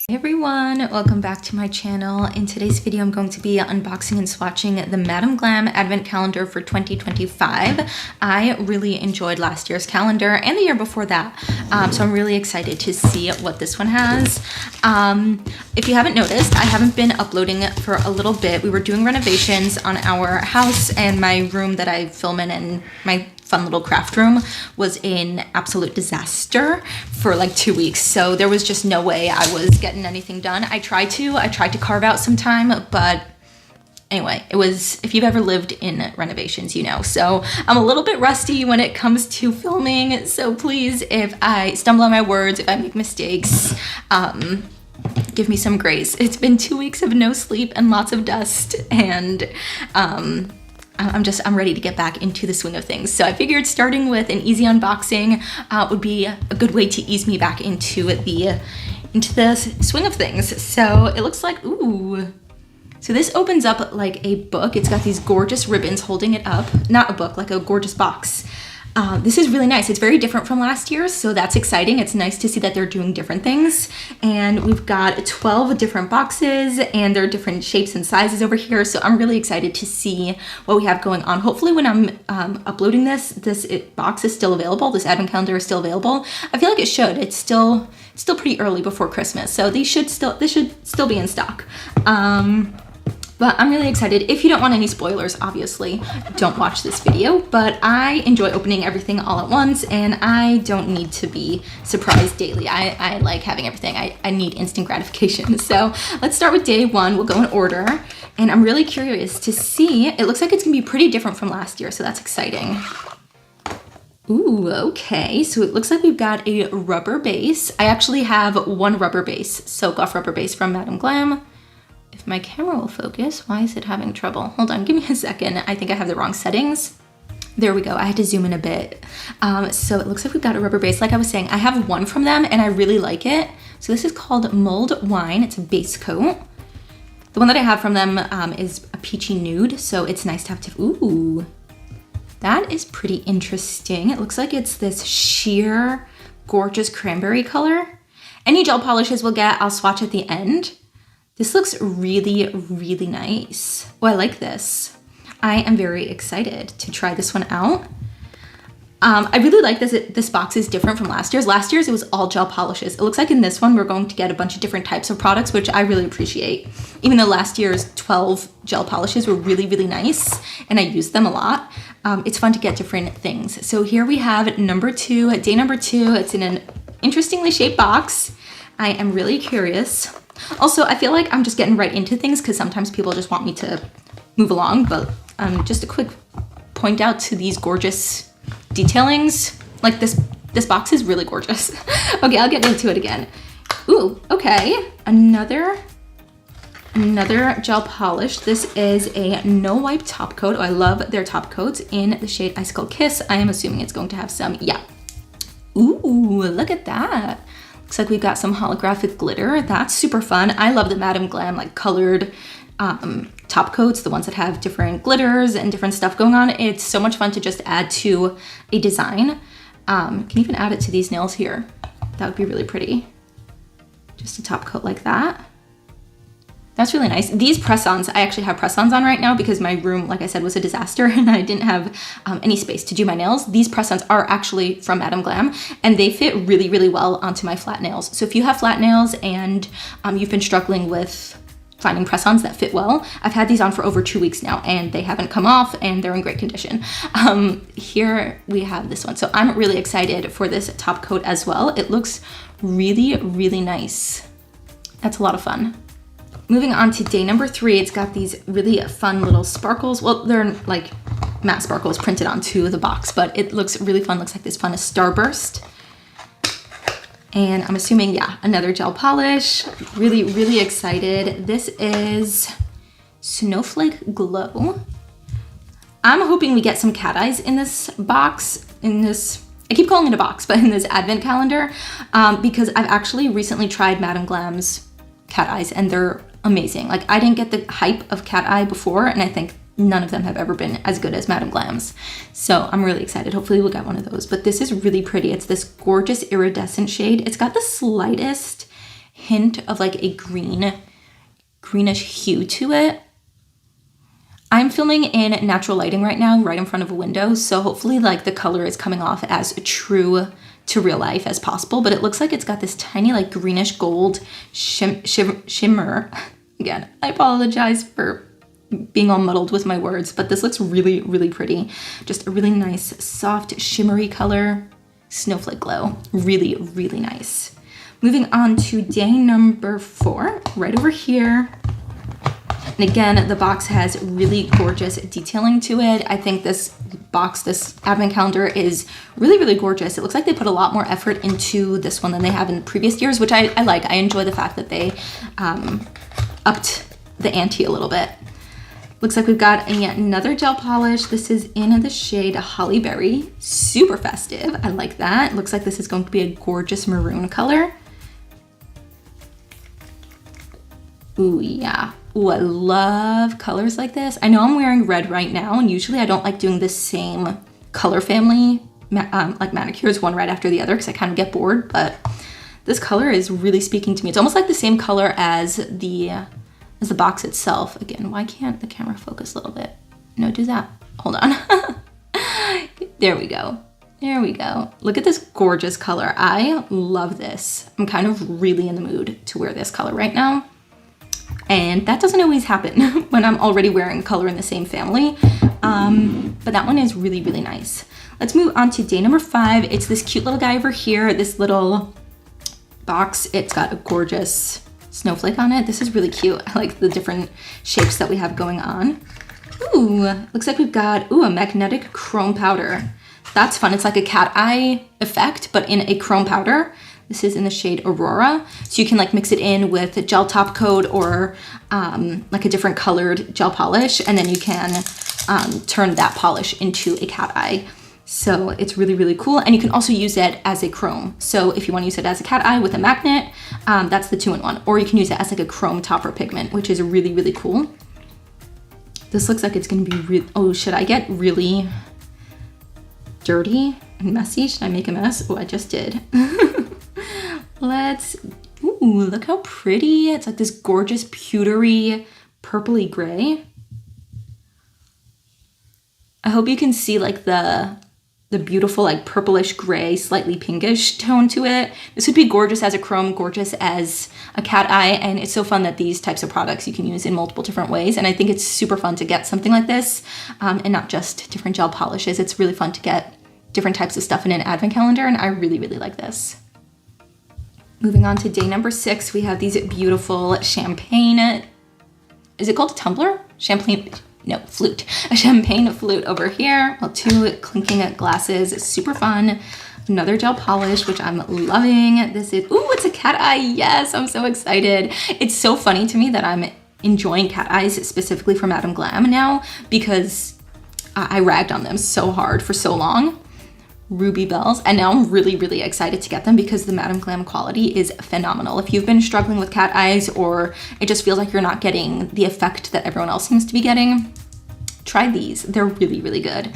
Hey everyone, welcome back to my channel. In today's video, I'm going to be unboxing and swatching the Madam Glam Advent Calendar for 2025. I really enjoyed last year's calendar and the year before that, so I'm really excited to see what this one has. If you haven't noticed, I haven't been uploading for a little bit. We were doing renovations on our house, and my room that I film in and my fun little craft room was in absolute disaster for like 2 weeks. So there was just no way I was getting anything done. I tried to carve out some time, but anyway, it was, if you've ever lived in renovations, you know. So I'm a little bit rusty when it comes to filming. So please, if I stumble on my words, if I make mistakes, give me some grace. It's been 2 weeks of no sleep and lots of dust, and I'm ready to get back into the swing of things. So I figured starting with an easy unboxing would be a good way to ease me back into the swing of things. So it looks like, ooh. So this opens up like a book. It's got these gorgeous ribbons holding it up. Not a book, like a gorgeous box. This is really nice. It's very different from last year, so that's exciting. It's nice to see that they're doing different things. And we've got 12 different boxes, and there are different shapes and sizes over here, so I'm really excited to see what we have going on. Hopefully when I'm uploading this box is still available. This advent calendar is still available. I feel like it should. It's still pretty early before Christmas, so this should still be in stock. But I'm really excited. If you don't want any spoilers, obviously, don't watch this video. But I enjoy opening everything all at once, and I don't need to be surprised daily. I like having everything. I need instant gratification. So let's start with day one. We'll go in order. And I'm really curious to see. It looks like it's going to be pretty different from last year, so that's exciting. Ooh, okay. So it looks like we've got a rubber base. I actually have one rubber base, Soak Off rubber base from Madam Glam. If my camera will focus, why is it having trouble? Hold on, give me a second. I think I have the wrong settings. There we go, I had to zoom in a bit. So it looks like we've got a rubber base. Like I was saying, I have one from them and I really like it. So this is called Mulled Wine. It's a base coat. The one that I have from them is a peachy nude, so it's nice to have ooh, that is pretty interesting. It looks like it's this sheer, gorgeous cranberry color. Any gel polishes we'll get, I'll swatch at the end. This looks really, really nice. Oh, I like this. I am very excited to try this one out. I really like this. This box is different from last year's. Last year's, it was all gel polishes. It looks like in this one, we're going to get a bunch of different types of products, which I really appreciate. Even though last year's 12 gel polishes were really, really nice, and I used them a lot, it's fun to get different things. So here we have number two, day number two. It's in an interestingly shaped box. I am really curious. Also, I feel like I'm just getting right into things because sometimes people just want me to move along, but just a quick point out to these gorgeous detailings. Like this box is really gorgeous. Okay, I'll get into it again. Ooh, okay, another gel polish. This is a no wipe top coat. Oh, I love their top coats in the shade Icicle Kiss. I am assuming it's going to have some, yeah. Ooh, look at that. Looks like we've got some holographic glitter. That's super fun. I love the Madam Glam like colored top coats, the ones that have different glitters and different stuff going on. It's so much fun to just add to a design. Can even add it to these nails here. That would be really pretty. Just a top coat like that. That's really nice. These press-ons, I actually have press-ons on right now because my room, like I said, was a disaster and I didn't have any space to do my nails. These press-ons are actually from Madam Glam and they fit really, really well onto my flat nails. So if you have flat nails and you've been struggling with finding press-ons that fit well, I've had these on for over 2 weeks now and they haven't come off and they're in great condition. Here we have this one. So I'm really excited for this top coat as well. It looks really, really nice. That's a lot of fun. Moving on to day number 3, it's got these really fun little sparkles. Well, they're like matte sparkles printed onto the box, but it looks really fun. Looks like this fun starburst. And I'm assuming, yeah, another gel polish. Really, really excited. This is Snowflake Glow. I'm hoping we get some cat eyes in this box, I keep calling it a box, but in this advent calendar, because I've actually recently tried Madam Glam's cat eyes and they're amazing. Like I didn't get the hype of cat eye before, and I think none of them have ever been as good as Madam Glam's. So I'm really excited. Hopefully we'll get one of those. But this is really pretty. It's this gorgeous iridescent shade. It's got the slightest hint of like a greenish hue to it. I'm filming in natural lighting right now, right in front of a window, so hopefully like the color is coming off as true to real life as possible, but it looks like it's got this tiny like greenish gold shimmer. Again, I apologize for being all muddled with my words, but this looks really, really pretty. Just a really nice, soft, shimmery color, snowflake glow. Really, really nice. Moving on to day number 4, right over here. And again, the box has really gorgeous detailing to it. I think this box, this advent calendar is really, really gorgeous. It looks like they put a lot more effort into this one than they have in previous years, which I like. I enjoy the fact that they upped the ante a little bit. Looks like we've got another gel polish. This is in the shade Holly Berry. Super festive. I like that. Looks like this is going to be a gorgeous maroon color. Ooh, yeah. Ooh, I love colors like this. I know I'm wearing red right now, and usually I don't like doing the same color family, like manicures, one right after the other, because I kind of get bored, but this color is really speaking to me. It's almost like the same color as the box itself. Again, why can't the camera focus a little bit? No, do that. Hold on. There we go. There we go. Look at this gorgeous color. I love this. I'm kind of really in the mood to wear this color right now. And that doesn't always happen when I'm already wearing a color in the same family. But that one is really, really nice. Let's move on to day number 5. It's this cute little guy over here, this little box. It's got a gorgeous snowflake on it. This is really cute. I like the different shapes that we have going on. Ooh, looks like we've got, a magnetic chrome powder. That's fun. It's like a cat eye effect, but in a chrome powder. This is in the shade Aurora. So you can like mix it in with a gel top coat or like a different colored gel polish, and then you can turn that polish into a cat eye. So it's really, really cool. And you can also use it as a chrome. So if you want to use it as a cat eye with a magnet, that's the 2-in-1. Or you can use it as like a chrome topper pigment, which is really, really cool. This looks like it's going to be really, oh, should I get really dirty and messy? Should I make a mess? Oh, I just did. Ooh, look how pretty. It's like this gorgeous pewtery purpley gray. I hope you can see like the beautiful like purplish gray, slightly pinkish tone to it. This would be gorgeous as a chrome, gorgeous as a cat eye, and it's so fun that these types of products you can use in multiple different ways, and I think it's super fun to get something like this and not just different gel polishes. It's really fun to get different types of stuff in an advent calendar, and I really, really like this. Moving on to day number 6, we have these beautiful champagne, is it called a tumbler? Flute. A champagne flute over here. Well, 2 clinking glasses, super fun. Another gel polish, which I'm loving. This is, ooh, it's a cat eye. Yes, I'm so excited. It's so funny to me that I'm enjoying cat eyes specifically for Madam Glam now, because I ragged on them so hard for so long. Ruby bells, and now I'm really, really excited to get them because the Madam Glam quality is phenomenal. If you've been struggling with cat eyes, or it just feels like you're not getting the effect that everyone else seems to be getting, try these. They're really, really good.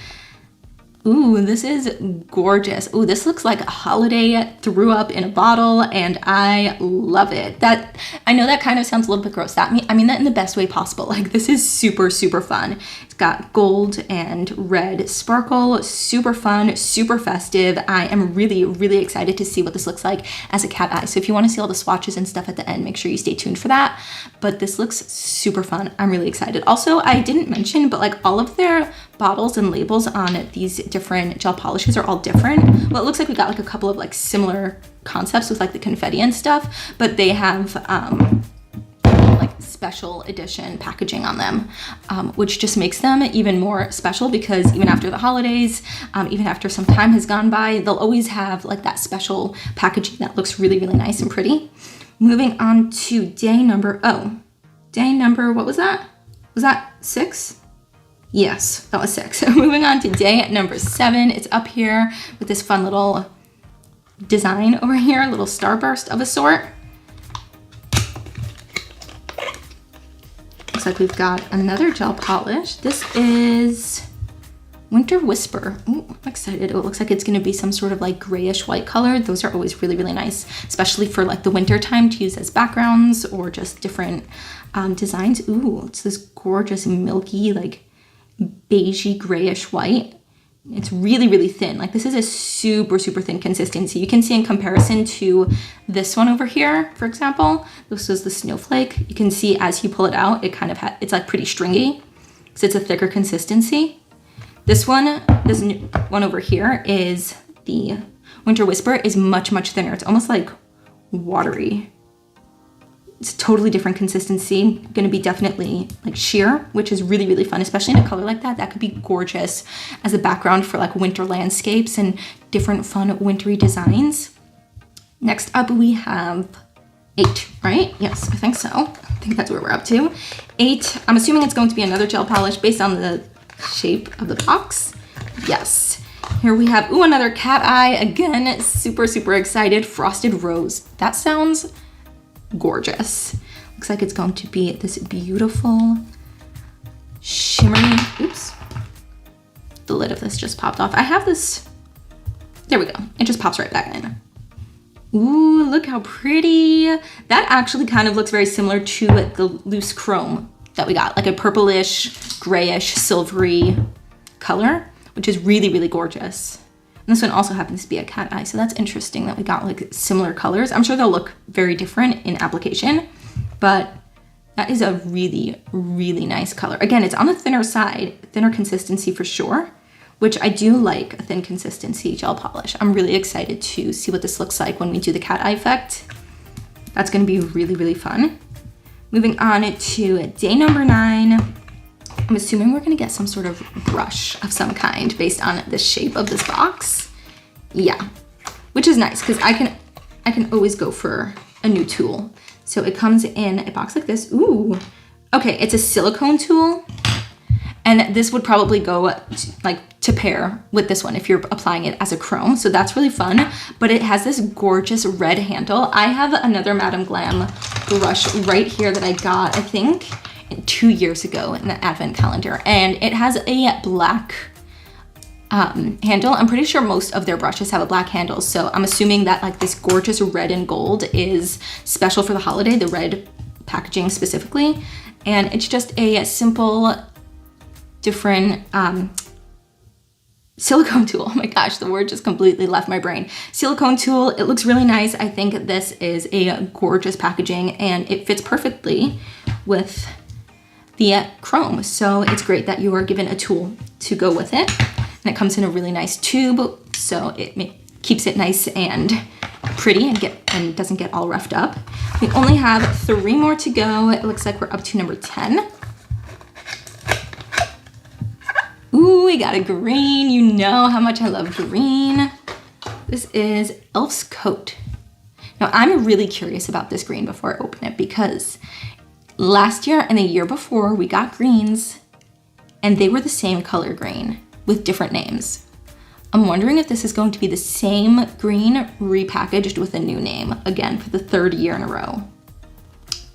Ooh, this is gorgeous. Ooh, this looks like a holiday threw up in a bottle, and I love it. That, I know that kind of sounds a little bit gross. I mean that in the best way possible. Like, this is super, super fun. It's got gold and red sparkle, super fun, super festive. I am really, really excited to see what this looks like as a cat eye. So if you want to see all the swatches and stuff at the end, make sure you stay tuned for that. But this looks super fun. I'm really excited. Also, I didn't mention, but like all of their bottles and labels on these different gel polishes are all different. Well, it looks like we got like a couple of like similar concepts with like the confetti and stuff, but they have like special edition packaging on them, which just makes them even more special, because even after the holidays, even after some time has gone by, they'll always have like that special packaging that looks really, really nice and pretty. Moving on to day number, what was that? Was that 6? Yes, that was 6. Moving on to day number 7. It's up here with this fun little design over here, a little starburst of a sort. Looks like we've got another gel polish. This is Winter Whisper. Ooh, I'm excited. Oh, it looks like it's going to be some sort of like grayish white color. Those are always really, really nice, especially for like the winter time to use as backgrounds or just different designs. Ooh, it's this gorgeous milky like beigey grayish white. It's really, really thin. Like this is a super, super thin consistency. You can see in comparison to this one over here, for example, this was the snowflake. You can see as you pull it out, it kind of it's like pretty stringy because it's a thicker consistency. This one over here is the Winter Whisper is much, much thinner. It's almost like watery. It's a totally different consistency. Gonna be definitely like sheer, which is really, really fun, especially in a color like that. That could be gorgeous as a background for like winter landscapes and different fun wintry designs. Next up we have 8, right? Yes, I think so. I think that's where we're up to. 8, I'm assuming it's going to be another gel polish based on the shape of the box. Yes. Here we have, ooh, another cat eye. Again, super, super excited. Frosted Rose. That sounds gorgeous. Looks like it's going to be this beautiful, shimmery, oops. The lid of this just popped off. I have this, there we go. It just pops right back in. Ooh, look how pretty. That actually kind of looks very similar to the loose chrome that we got, like a purplish, grayish, silvery color, which is really, really gorgeous. And this one also happens to be a cat eye, so that's interesting that we got like similar colors. I'm sure they'll look very different in application, but that is a really, really nice color. Again, it's on the thinner side, thinner consistency for sure, which I do like a thin consistency gel polish. I'm really excited to see what this looks like when we do the cat eye effect. That's gonna be really, really fun. Moving on to day number 9. I'm assuming we're gonna get some sort of brush of some kind based on the shape of this box. Yeah, which is nice because I can always go for a new tool. So it comes in a box like this. Ooh, okay, it's a silicone tool. And this would probably go to pair with this one if you're applying it as a chrome. So that's really fun, but it has this gorgeous red handle. I have another Madam Glam brush right here that I got, I think, 2 years ago in the Advent calendar. And it has a black handle. I'm pretty sure most of their brushes have a black handle. So I'm assuming that like this gorgeous red and gold is special for the holiday, the red packaging specifically. And it's just a simple, different silicone tool. Oh my gosh, the word just completely left my brain. Silicone tool, it looks really nice. I think this is a gorgeous packaging and it fits perfectly with the chrome. So it's great that you are given a tool to go with it. And it comes in a really nice tube, so it keeps it nice and pretty and doesn't get all roughed up. We only have 3 more to go. It looks like we're up to number 10. Ooh, we got a green. You know how much I love green. This is Elf's Coat. Now, I'm really curious about this green before I open it because last year and the year before, we got greens and they were the same color green with different names. I'm wondering if this is going to be the same green repackaged with a new name, again, for the 3rd year in a row.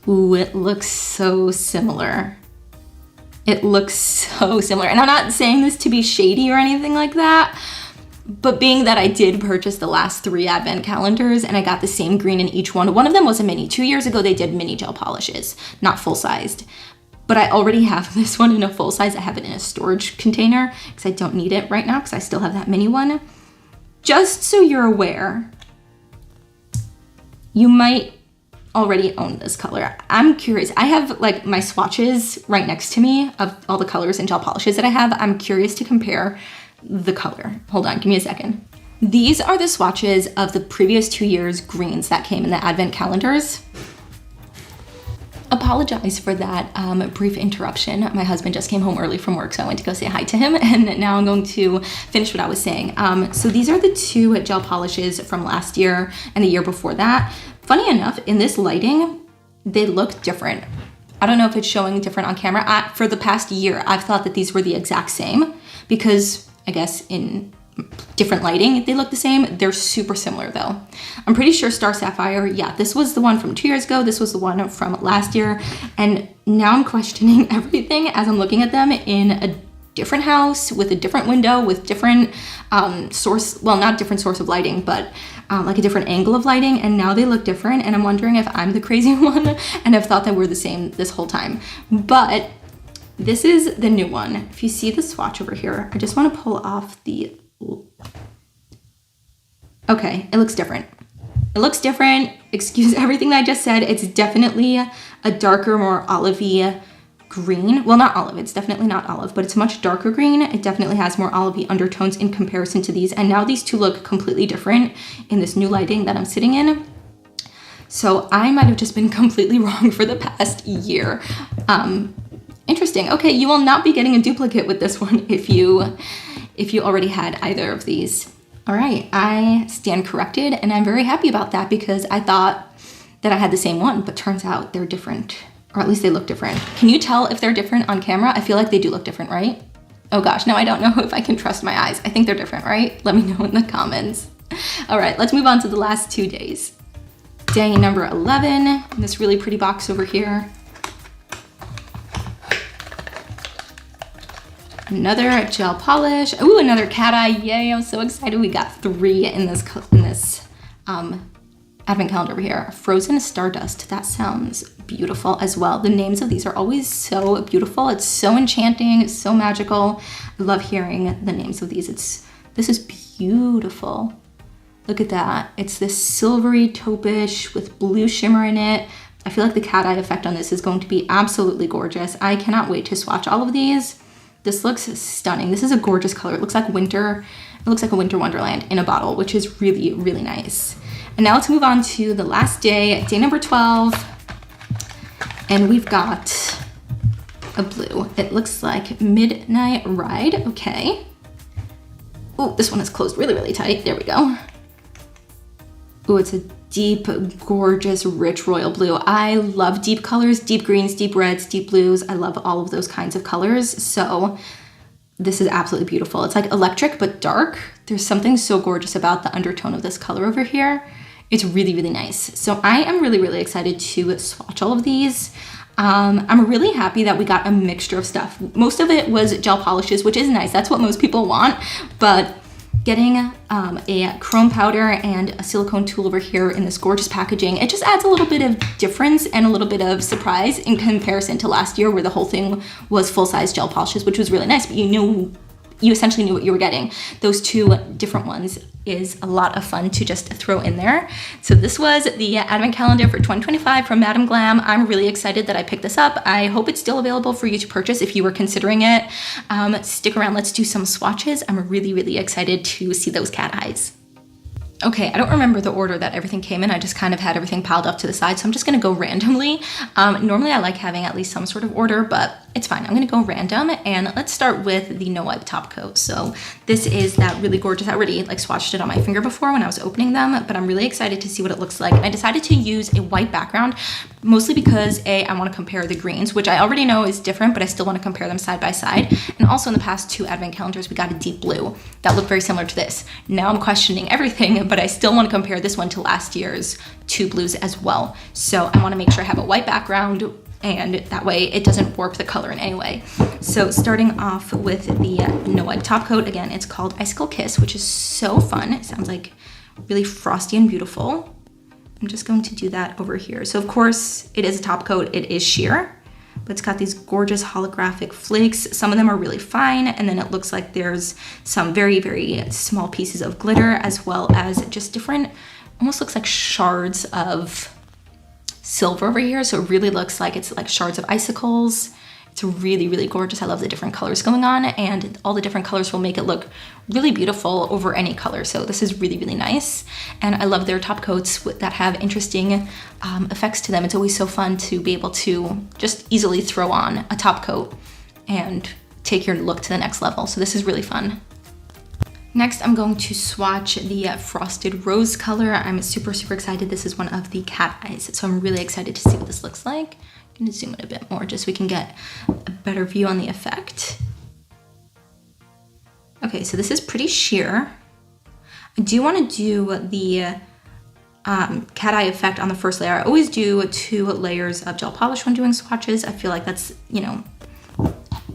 Ooh, it looks so similar. It looks so similar. And I'm not saying this to be shady or anything like that, but being that I did purchase the last 3 Advent calendars and I got the same green in each one. One of them was a mini. 2 years ago, they did mini gel polishes, not full-sized. But I already have this one in a full size. I have it in a storage container because I don't need it right now because I still have that mini one. Just so you're aware, you might already own this color. I'm curious. I have like my swatches right next to me of all the colors and gel polishes that I have. I'm curious to compare the color. Hold on, give me a second. These are the swatches of the previous 2 years greens that came in the Advent calendars. Apologize for that brief interruption. My husband just came home early from work, so I went to go say hi to him, and now I'm going to finish what I was saying. So these are the 2 gel polishes from last year and the year before that. Funny enough, in this lighting, they look different. I don't know if it's showing different on camera. For the past year, I've thought that these were the exact same because I guess in different lighting, they look the same. They're super similar though. I'm pretty sure Star Sapphire, yeah, this was the one from 2 years ago. This was the one from last year. And now I'm questioning everything as I'm looking at them in a different house with a different window with different source, well, not different source of lighting, but like a different angle of lighting, and now they look different, and I'm wondering if I'm the crazy one and have thought that we're the same this whole time. But this is the new one. If you see the swatch over here, I just want to pull off the, okay, it looks different. It looks different. Excuse everything that I just said. It's definitely a darker, more olivey green. Well, not olive. It's definitely not olive, but it's a much darker green. It definitely has more olivey undertones in comparison to these. And now these two look completely different in this new lighting that I'm sitting in. So I might have just been completely wrong for the past year. Interesting. Okay, you will not be getting a duplicate with this one if you already had either of these. All right, I stand corrected, and I'm very happy about that because I thought that I had the same one, but turns out they're different, or at least they look different. Can you tell if they're different on camera? I feel like they do look different, right? Oh gosh, now I don't know if I can trust my eyes. I think they're different, right? Let me know in the comments. All right, let's move on to the last 2 days. Day number 11, in this really pretty box over here. Another gel polish. Ooh, another cat eye. Yay, I'm so excited. We got 3 in this advent calendar over here. Frozen Stardust. That sounds beautiful as well. The names of these are always so beautiful. It's so enchanting. It's so magical. I love hearing the names of these. This is beautiful. Look at that. It's this silvery taupish with blue shimmer in it. I feel like the cat eye effect on this is going to be absolutely gorgeous. I cannot wait to swatch all of these. This looks stunning. This is a gorgeous color. It looks like winter. It looks like a winter wonderland in a bottle, which is really, really nice. And now let's move on to the last day, day number 12. And we've got a blue. It looks like Midnight Ride. Okay. Oh, this one is closed really, really tight. There we go. Oh, it's a deep, gorgeous, rich royal blue. I love deep colors, deep greens, deep reds, deep blues. I love all of those kinds of colors. So this is absolutely beautiful. It's like electric, but dark. There's something so gorgeous about the undertone of this color over here. It's really, really nice. So I am really, really excited to swatch all of these. I'm really happy that we got a mixture of stuff. Most of it was gel polishes, which is nice. That's what most people want, but getting a chrome powder and a silicone tool over here in this gorgeous packaging, it just adds a little bit of difference and a little bit of surprise in comparison to last year where the whole thing was full-size gel polishes, which was really nice, but you essentially knew what you were getting. Those 2 different ones is a lot of fun to just throw in there. So this was the advent calendar for 2025 from Madam Glam. I'm really excited that I picked this up. I hope it's still available for you to purchase if you were considering it. Stick around, let's do some swatches. I'm really, really excited to see those cat eyes. Okay, I don't remember the order that everything came in. I just kind of had everything piled up to the side, so I'm just gonna go randomly. Normally I like having at least some sort of order, but it's fine. I'm gonna go random, and let's start with the No Wipe top coat. So this is that really gorgeous, I already like swatched it on my finger before when I was opening them, but I'm really excited to see what it looks like. And I decided to use a white background, mostly because I wanna compare the greens, which I already know is different, but I still wanna compare them side by side. And also in the past 2 advent calendars, we got a deep blue that looked very similar to this. Now I'm questioning everything, but I still wanna compare this one to last year's 2 blues as well. So I wanna make sure I have a white background, and that way it doesn't warp the color in any way. So starting off with the No Wipe top coat, again, it's called Icicle Kiss, which is so fun. It sounds like really frosty and beautiful. I'm just going to do that over here. So of course it is a top coat, it is sheer, but it's got these gorgeous holographic flakes. Some of them are really fine, and then it looks like there's some very, very small pieces of glitter, as well as just different, almost looks like shards of silver over here. So it really looks like it's like shards of icicles. It's really, really gorgeous. I love the different colors going on, and all the different colors will make it look really beautiful over any color. So this is really, really nice. And I love their top coats that have interesting effects to them. It's always so fun to be able to just easily throw on a top coat and take your look to the next level. So this is really fun. Next, I'm going to swatch the Frosted Rose color. I'm super, super excited. This is one of the cat eyes, so I'm really excited to see what this looks like. I'm gonna zoom in a bit more just so we can get a better view on the effect. Okay, so this is pretty sheer. I do want to do the cat eye effect on the first layer. I always do 2 layers of gel polish when doing swatches. I feel like that's, you know,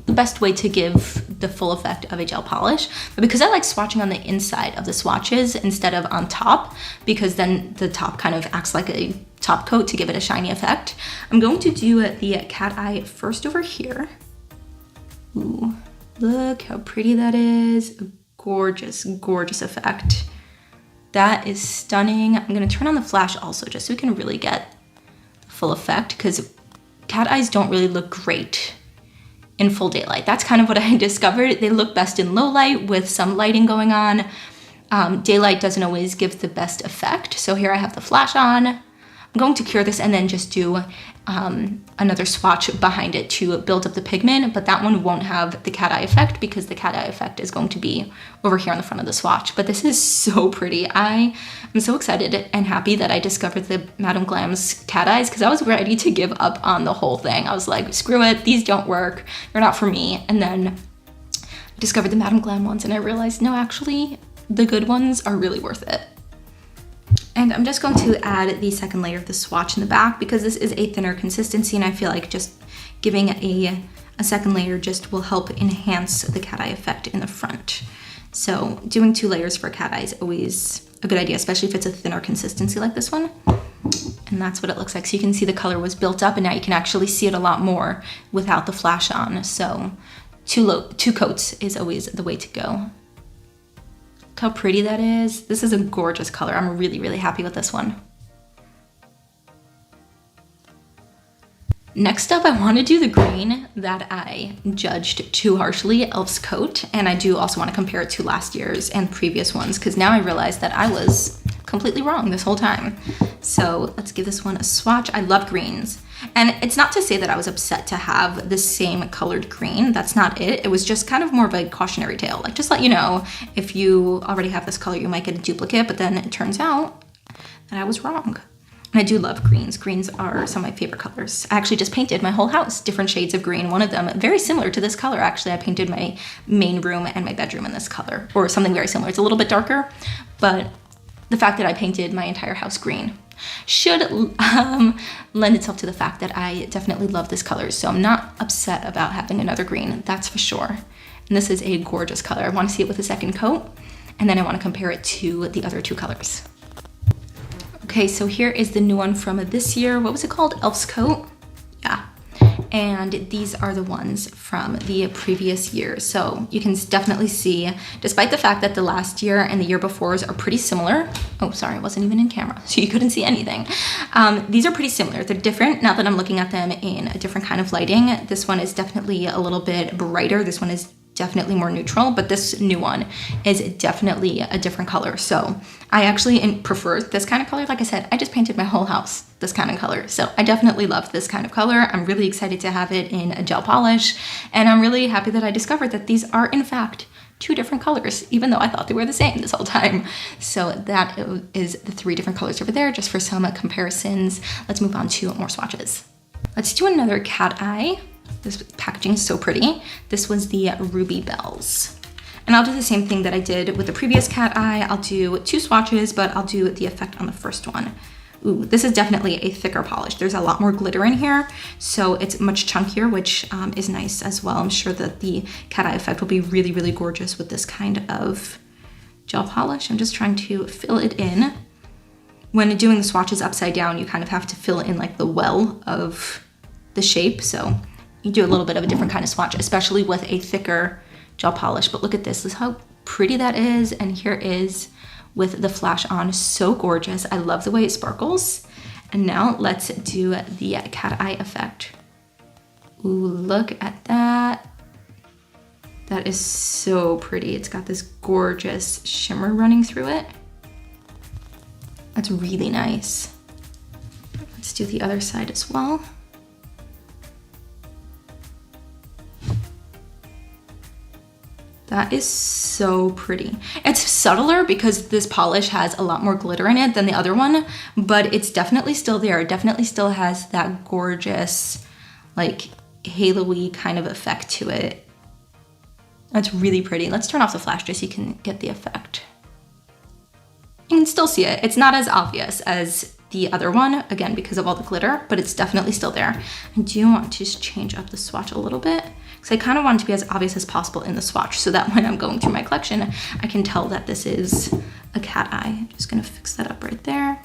the best way to give the full effect of a gel polish. But because I like swatching on the inside of the swatches instead of on top, because then the top kind of acts like a top coat to give it a shiny effect, I'm going to do the cat eye first over here. Ooh, look how pretty that is. A gorgeous, gorgeous effect. That is stunning. I'm gonna turn on the flash also just so we can really get the full effect, because cat eyes don't really look great in full daylight. That's kind of what I discovered. They look best in low light with some lighting going on. Daylight doesn't always give the best effect. So here I have the flash on. I'm going to cure this and then just do another swatch behind it to build up the pigment, but that one won't have the cat eye effect because the cat eye effect is going to be over here on the front of the swatch. But this is so pretty. I am so excited and happy that I discovered the Madam Glam's cat eyes, because I was ready to give up on the whole thing. I was like, screw it, these don't work, they're not for me. And then I discovered the Madam Glam ones and I realized, no, actually, the good ones are really worth it. And I'm just going to add the second layer of the swatch in the back because this is a thinner consistency, and I feel like just giving a second layer just will help enhance the cat eye effect in the front. So doing 2 layers for a cat eye is always a good idea, especially if it's a thinner consistency like this one. And that's what it looks like. So you can see the color was built up and now you can actually see it a lot more without the flash on. So 2 coats is always the way to go. Look how pretty that is. This is a gorgeous color. I'm really, really happy with this one. Next up, I want to do the green that I judged too harshly, Elf's Coat, and I do also want to compare it to last year's and previous ones, because now I realize that I was completely wrong this whole time. So let's give this one a swatch. I love greens. And it's not to say that I was upset to have the same colored green. That's not it. It was just kind of more of a cautionary tale. Like, just let you know, if you already have this color, you might get a duplicate, but then it turns out that I was wrong. And I do love greens. Greens are some of my favorite colors. I actually just painted my whole house different shades of green. One of them very similar to this color, actually. I painted my main room and my bedroom in this color, or something very similar. It's a little bit darker, but the fact that I painted my entire house green should lend itself to the fact that I definitely love this color. So I'm not upset about having another green, that's for sure. And this is a gorgeous color. I want to see it with a second coat, and then I want to compare it to the other 2 colors. Okay, so here is the new one from this year. What was it called? Elf's Coat? Yeah. And these are the ones from the previous year. So you can definitely see, despite the fact that the last year and the year before's are pretty similar. Oh, sorry, I wasn't even in camera, so you couldn't see anything. These are pretty similar. They're different now that I'm looking at them in a different kind of lighting. This one is definitely a little bit brighter. This one is definitely more neutral, but this new one is definitely a different color. So I actually prefer this kind of color. Like I said, I just painted my whole house this kind of color. So I definitely love this kind of color. I'm really excited to have it in a gel polish, and I'm really happy that I discovered that these are in fact 2 different colors, even though I thought they were the same this whole time. So that is the 3 different colors over there, just for some comparisons. Let's move on to more swatches. Let's do another cat eye. This packaging is so pretty. This was the Ruby Bells. And I'll do the same thing that I did with the previous cat eye. I'll do 2 swatches, but I'll do the effect on the first one. Ooh, this is definitely a thicker polish. There's a lot more glitter in here, so it's much chunkier, which is nice as well. I'm sure that the cat eye effect will be really, really gorgeous with this kind of gel polish. I'm just trying to fill it in. When doing the swatches upside down, you kind of have to fill in like the well of the shape, so you do a little bit of a different kind of swatch, especially with a thicker gel polish. But look at this, this is how pretty that is. And here is with the flash on, so gorgeous. I love the way it sparkles. And now let's do the cat eye effect. Ooh, look at that. That is so pretty. It's got this gorgeous shimmer running through it. That's really nice. Let's do the other side as well. That is so pretty. It's subtler because this polish has a lot more glitter in it than the other one, but it's definitely still there. It definitely still has that gorgeous, like, halo-y kind of effect to it. That's really pretty. Let's turn off the flash just so you can get the effect. You can still see it. It's not as obvious as the other one, again, because of all the glitter, but it's definitely still there. I do want to just change up the swatch a little bit So I kind of want it to be as obvious as possible in the swatch so that when I'm going through my collection, I can tell that this is a cat eye. I'm just gonna fix that up right there.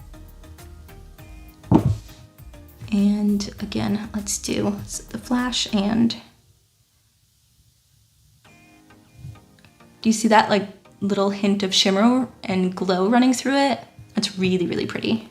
And again, let's do the flash, and do you see that like little hint of shimmer and glow running through it? It's really, really pretty.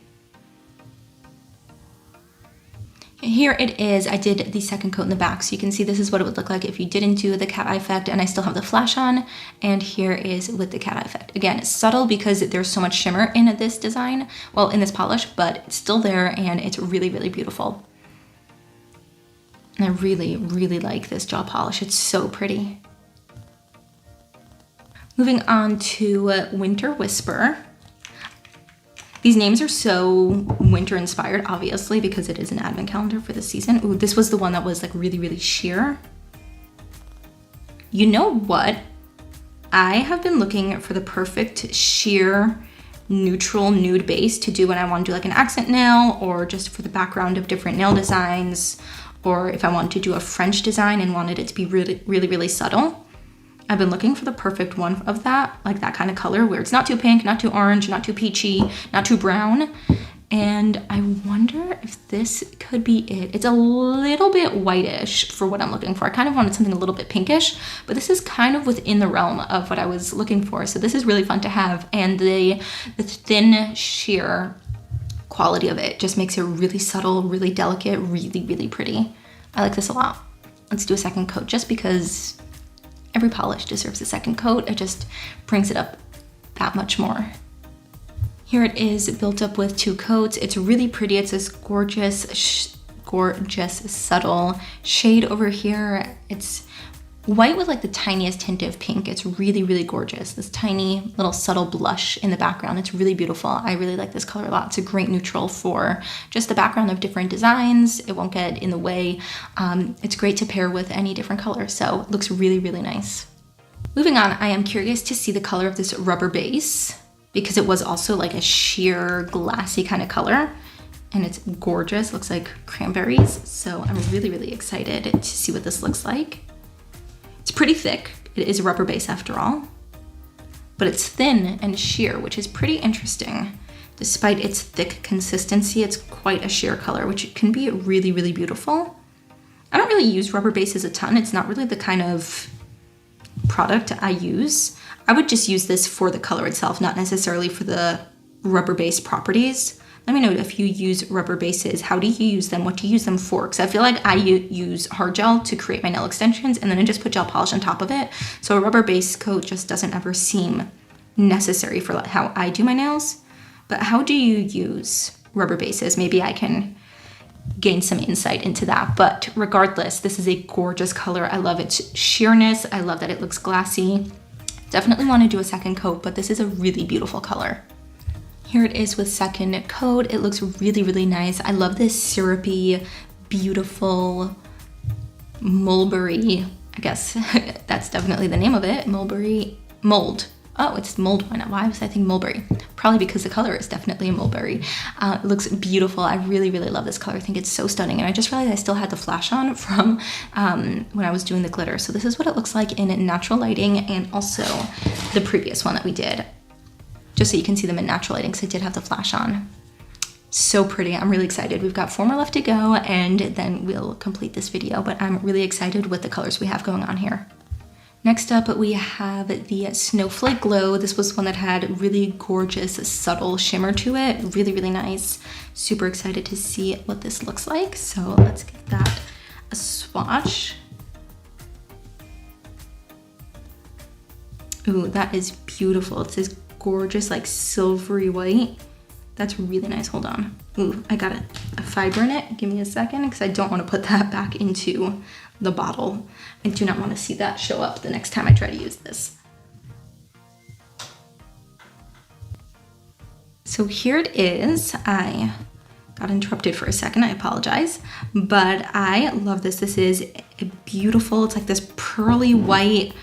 Here it is. I did the second coat in the back, so you can see this is what it would look like if you didn't do the cat eye effect, and I still have the flash on. And here is with the cat eye effect. Again, it's subtle because there's so much shimmer in this design, well, in this polish, but it's still there and it's really, really beautiful. And I really, really like this gel polish. It's so pretty. Moving on to Winter Whisper. These names are so winter inspired, obviously, because it is an advent calendar for the season. Ooh, this was the one that was like really, really sheer. You know what? I have been looking for the perfect sheer, neutral nude base to do when I want to do like an accent nail, or just for the background of different nail designs, or if I want to do a French design and wanted it to be really, really, really subtle. I've been looking for the perfect one of that, like that kind of color where it's not too pink, not too orange, not too peachy, not too brown. And I wonder if this could be it. It's a little bit whitish for what I'm looking for. I kind of wanted something a little bit pinkish, but this is kind of within the realm of what I was looking for. So this is really fun to have. And the thin sheer quality of it just makes it really subtle, really delicate, really, really pretty. I like this a lot. Let's do a second coat just because every polish deserves a second coat. It just brings it up that much more. Here it is built up with 2 coats. It's really pretty. It's this gorgeous, gorgeous, subtle shade over here. It's white with like the tiniest hint of pink. It's really, really gorgeous. This tiny little subtle blush in the background. It's really beautiful. I really like this color a lot. It's a great neutral for just the background of different designs. It won't get in the way. It's great to pair with any different color. So it looks really, really nice. Moving on, I am curious to see the color of this rubber base because it was also like a sheer glassy kind of color. And it's gorgeous. Looks like cranberries. So I'm really, really excited to see what this looks like. It's pretty thick. It is a rubber base after all, but it's thin and sheer, which is pretty interesting. Despite its thick consistency, it's quite a sheer color, which can be really, really beautiful. I don't really use rubber bases a ton. It's not really the kind of product I use. I would just use this for the color itself, not necessarily for the rubber base properties. Let me know if you use rubber bases. How do you use them? What do you use them for? Because I feel like I use hard gel to create my nail extensions and then I just put gel polish on top of it. So a rubber base coat just doesn't ever seem necessary for how I do my nails. But how do you use rubber bases? Maybe I can gain some insight into that. But regardless, this is a gorgeous color. I love its sheerness. I love that it looks glassy. Definitely want to do a second coat, but this is a really beautiful color. Here it is with second coat. It looks really, really nice. I love this syrupy, beautiful mulberry, I guess that's definitely the name of it, mulberry mold. Oh, it's mold wine. Why was I thinking mulberry? Probably because the color is definitely a mulberry. It looks beautiful. I really, really love this color. I think it's so stunning. And I just realized I still had the flash on from when I was doing the glitter. So this is what it looks like in natural lighting and also the previous one that we did. Just so you can see them in natural lighting, because I did have the flash on. So pretty. I'm really excited. We've got 4 more left to go and then we'll complete this video, but I'm really excited with the colors we have going on here. Next up, we have the Snowflake Glow. This was one that had really gorgeous, subtle shimmer to it. Really, really nice. Super excited to see what this looks like. So let's give that a swatch. Ooh, that is beautiful. It's this gorgeous, like silvery white. That's really nice. Hold on. Ooh, I got a fiber in it. Give me a second because I don't want to put that back into the bottle. I do not want to see that show up the next time I try to use this. So here it is. I got interrupted for a second. I apologize, but I love this. This is a beautiful, it's like this pearly white,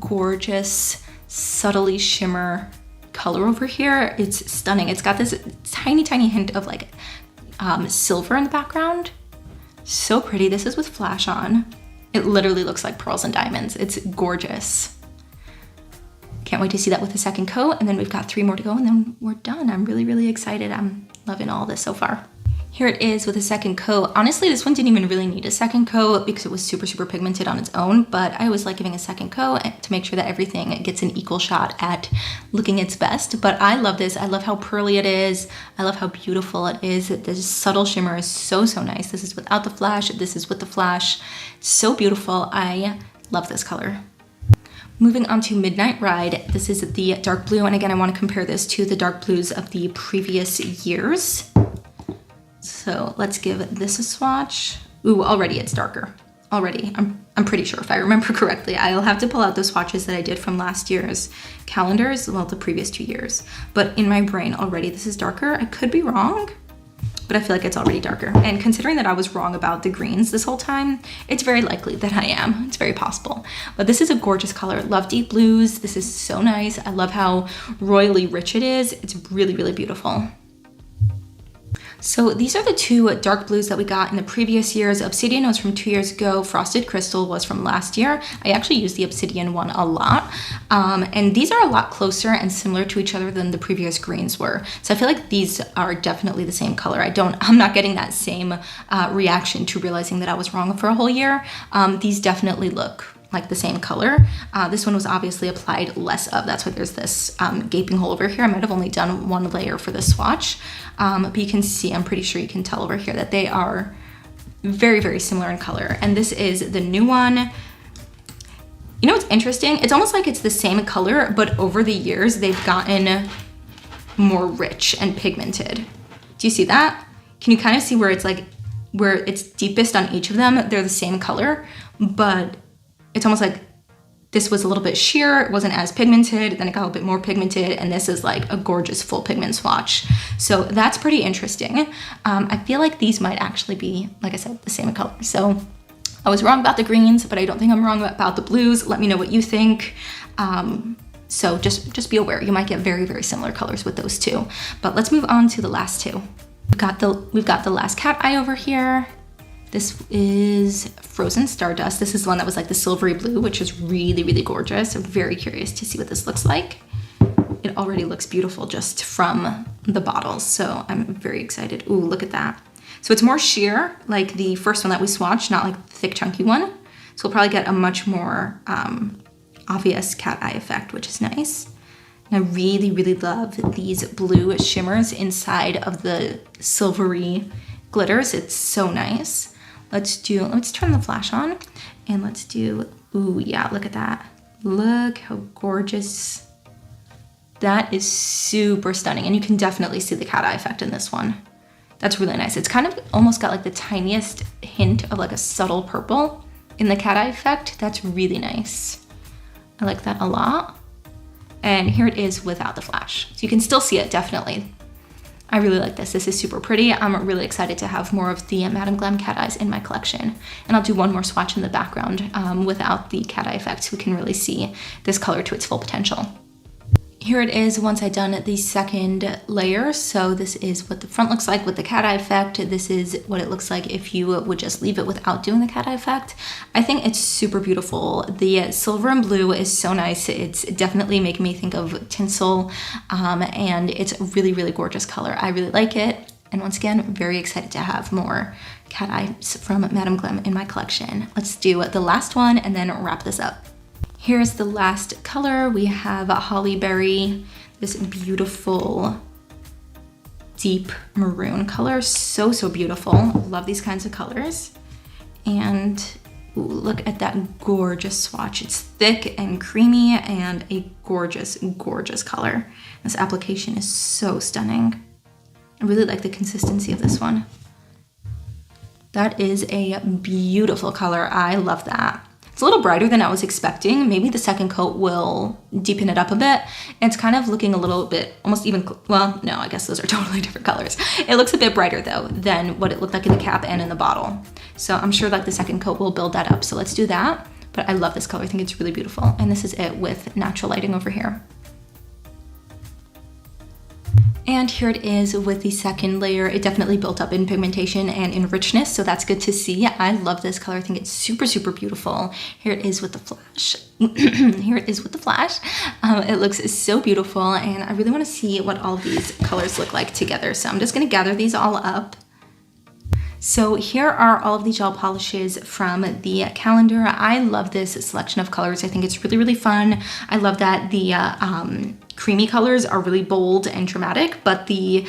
gorgeous, subtly shimmer color over here. It's stunning. It's got this tiny, tiny hint of like silver in the background. So pretty. This is with flash on. It literally looks like pearls and diamonds. It's gorgeous. Can't wait to see that with the second coat. And then we've got 3 more to go and then we're done. I'm really, really excited. I'm loving all this so far. Here it is with a second coat. Honestly, this one didn't even really need a second coat because it was super, super pigmented on its own, but I always like giving a second coat to make sure that everything gets an equal shot at looking its best. But I love this. I love how pearly it is. I love how beautiful it is. This subtle shimmer is so, so nice. This is without the flash. This is with the flash. It's so beautiful. I love this color. Moving on to Midnight Ride. This is the dark blue. And again, I want to compare this to the dark blues of the previous years. So let's give this a swatch. Ooh, already it's darker. Already, I'm pretty sure if I remember correctly. I'll have to pull out the swatches that I did from last year's calendars, well, the previous 2 years. But in my brain already, this is darker. I could be wrong, but I feel like it's already darker. And considering that I was wrong about the greens this whole time, it's very likely that I am. It's very possible. But this is a gorgeous color. Love deep blues. This is so nice. I love how royally rich it is. It's really, really beautiful. So these are the 2 dark blues that we got in the previous years. Obsidian was from 2 years ago. Frosted Crystal was from last year. I actually use the Obsidian one a lot. And these are a lot closer and similar to each other than the previous greens were. So I feel like these are definitely the same color. I'm not getting that same reaction to realizing that I was wrong for a whole year. These definitely look like the same color. This one was obviously applied less of. That's why there's this gaping hole over here. I might have only done 1 layer for this swatch, but you can see, I'm pretty sure you can tell over here that they are very, very similar in color. And this is the new one. You know what's interesting? It's almost like it's the same color, but over the years, they've gotten more rich and pigmented. Do you see that? Can you kind of see where it's like, where it's deepest on each of them? They're the same color, but it's almost like this was a little bit sheer, it wasn't as pigmented, then it got a little bit more pigmented, and this is like a gorgeous full pigment swatch. So that's pretty interesting. I feel like these might actually be, like I said, the same color. So I was wrong about the greens, but I don't think I'm wrong about the blues. Let me know what you think. So just be aware, you might get very, very similar colors with those 2. But let's move on to the last 2. We've got the last cat eye over here. This is Frozen Stardust. This is the one that was like the silvery blue, which is really, really gorgeous. I'm very curious to see what this looks like. It already looks beautiful just from the bottles, so I'm very excited. Ooh, look at that. So it's more sheer, like the first one that we swatched, not like the thick, chunky one. So we'll probably get a much more obvious cat eye effect, which is nice. And I really, really love these blue shimmers inside of the silvery glitters. It's so nice. Let's turn the flash on and let's do, ooh, yeah, look at that. Look how gorgeous. That is super stunning. And you can definitely see the cat eye effect in this one. That's really nice. It's kind of almost got like the tiniest hint of like a subtle purple in the cat eye effect. That's really nice. I like that a lot. And here it is without the flash. So you can still see it, definitely. I really like this. This is super pretty. I'm really excited to have more of the Madam Glam cat eyes in my collection. And I'll do 1 more swatch in the background without the cat eye effect so we can really see this color to its full potential. Here it is once I've done the second layer. So this is what the front looks like with the cat eye effect. This is what it looks like if you would just leave it without doing the cat eye effect. I think it's super beautiful. The silver and blue is so nice. It's definitely making me think of tinsel, and it's a really, really gorgeous color. I really like it. And once again, very excited to have more cat eyes from Madam Glam in my collection. Let's do the last one and then wrap this up. Here's the last color. We have Holly Berry, this beautiful deep maroon color. So, so beautiful. Love these kinds of colors. And ooh, look at that gorgeous swatch. It's thick and creamy and a gorgeous, gorgeous color. This application is so stunning. I really like the consistency of this one. That is a beautiful color. I love that. It's a little brighter than I was expecting. Maybe the second coat will deepen it up a bit. It's kind of looking a little bit, almost even, well, no, I guess those are totally different colors. It looks a bit brighter though than what it looked like in the cap and in the bottle. So I'm sure like the second coat will build that up. So let's do that. But I love this color. I think it's really beautiful. And this is it with natural lighting over here. And here it is with the second layer. It definitely built up in pigmentation and in richness, so that's good to see. I love this color. I think it's super, super beautiful. Here it is with the flash. Here it is with the flash. It looks so beautiful, and I really want to see what all of these colors look like together. So I'm just going to gather these all up. So here are all of the gel polishes from the calendar. I love this selection of colors. I think it's really, really fun. I love that the creamy colors are really bold and dramatic, but the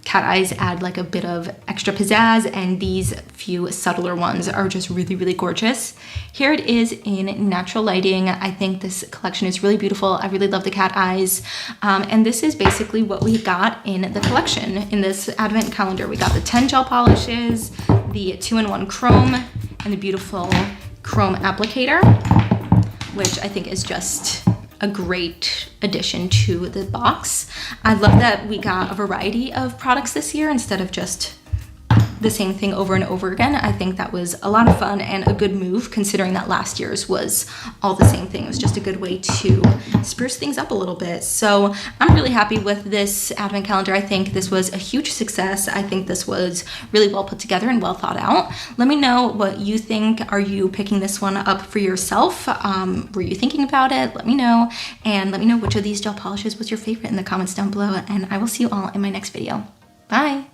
cat eyes add like a bit of extra pizzazz, and these few subtler ones are just really, really gorgeous. Here it is in natural lighting. I think this collection is really beautiful. I really love the cat eyes. And this is basically what we got in the collection. In this advent calendar, we got the 10 gel polishes, the 2-in-1 chrome, and the beautiful chrome applicator, which I think is just a great addition to the box. I love that we got a variety of products this year instead of just the same thing over and over again. I think that was a lot of fun and a good move, considering that last year's was all the same thing. It was just a good way to spruce things up a little bit. So I'm really happy with this advent calendar. I think this was a huge success. I think this was really well put together and well thought out. Let me know what you think. Are you picking this one up for yourself? Were you thinking about it? Let me know, and let me know which of these gel polishes was your favorite in the comments down below, and I will see you all in my next video. Bye.